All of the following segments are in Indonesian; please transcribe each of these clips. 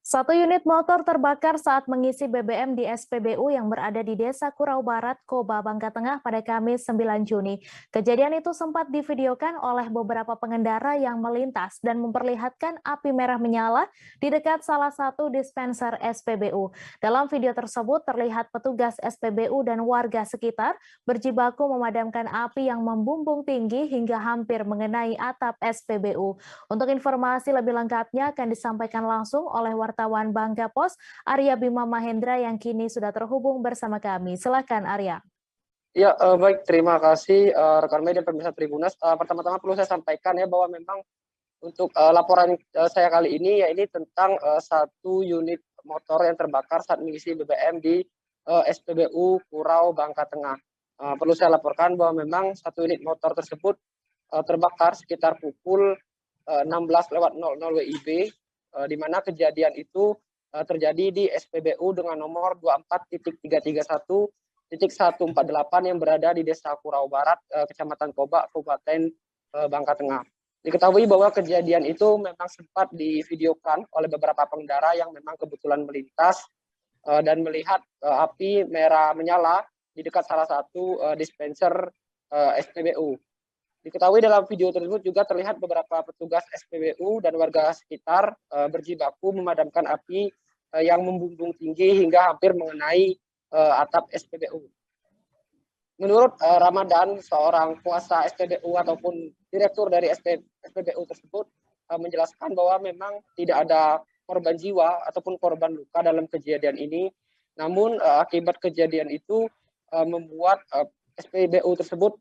Satu unit motor terbakar saat mengisi BBM di SPBU yang berada di Desa Kurau Barat, Koba, Bangka Tengah pada Kamis 9 Juni. Kejadian itu sempat divideokan oleh beberapa pengendara yang melintas dan memperlihatkan api merah menyala di dekat salah satu dispenser SPBU. Dalam video tersebut terlihat petugas SPBU dan warga sekitar berjibaku memadamkan api yang membumbung tinggi hingga hampir mengenai atap SPBU. Untuk informasi lebih lengkapnya akan disampaikan langsung oleh wartawan Bangka Pos, Arya Bima Mahendra yang kini sudah terhubung bersama kami. Silakan Arya. Ya, baik, terima kasih rekan media dan pemirsa Tribunnews. Pertama-tama perlu saya sampaikan ya bahwa memang untuk laporan saya kali ini ya ini tentang satu unit motor yang terbakar saat mengisi BBM di SPBU Kurau Bangka Tengah. Perlu saya laporkan bahwa memang satu unit motor tersebut terbakar sekitar pukul 16.00 WIB, di mana kejadian itu terjadi di SPBU dengan nomor 24.331.148 yang berada di Desa Kurau Barat, Kecamatan Koba, Kabupaten Bangka Tengah. Diketahui bahwa kejadian itu memang sempat divideokan oleh beberapa pengendara yang memang kebetulan melintas dan melihat api merah menyala di dekat salah satu dispenser SPBU. Diketahui dalam video tersebut juga terlihat beberapa petugas SPBU dan warga sekitar berjibaku memadamkan api yang membumbung tinggi hingga hampir mengenai atap SPBU. Menurut Ramadan, seorang kuasa SPBU ataupun direktur dari SPBU tersebut menjelaskan bahwa memang tidak ada korban jiwa ataupun korban luka dalam kejadian ini. Namun akibat kejadian itu membuat SPBU tersebut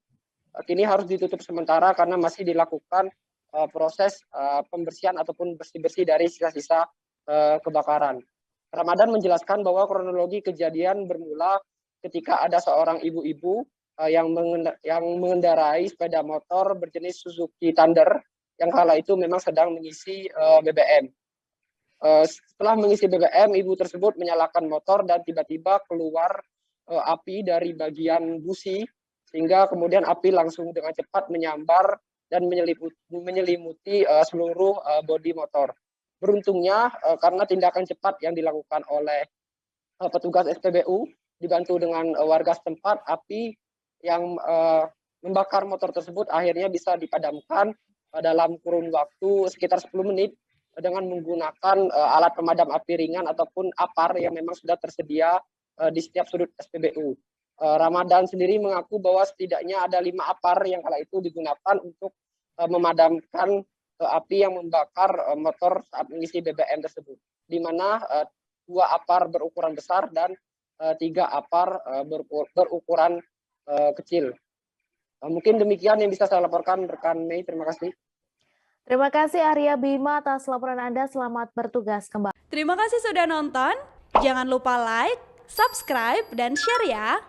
kini harus ditutup sementara karena masih dilakukan proses pembersihan ataupun bersih-bersih dari sisa-sisa kebakaran. Ramadan menjelaskan bahwa kronologi kejadian bermula ketika ada seorang ibu-ibu yang mengendarai sepeda motor berjenis Suzuki Thunder yang kala itu memang sedang mengisi BBM. Setelah mengisi BBM, ibu tersebut menyalakan motor dan tiba-tiba keluar api dari bagian busi, sehingga kemudian api langsung dengan cepat menyambar dan menyelimuti seluruh bodi motor. Beruntungnya karena tindakan cepat yang dilakukan oleh petugas SPBU dibantu dengan warga setempat, api yang membakar motor tersebut akhirnya bisa dipadamkan dalam kurun waktu sekitar 10 menit dengan menggunakan alat pemadam api ringan ataupun APAR yang memang sudah tersedia di setiap sudut SPBU. Ramadan sendiri mengaku bahwa setidaknya ada 5 APAR yang kala itu digunakan untuk memadamkan api yang membakar motor saat mengisi BBM tersebut, di mana 2 APAR berukuran besar dan 3 APAR berukuran kecil. Mungkin demikian yang bisa saya laporkan rekan Mei, terima kasih. Terima kasih Arya Bima atas laporan Anda, selamat bertugas kembali. Terima kasih sudah nonton, jangan lupa like, subscribe, dan share ya.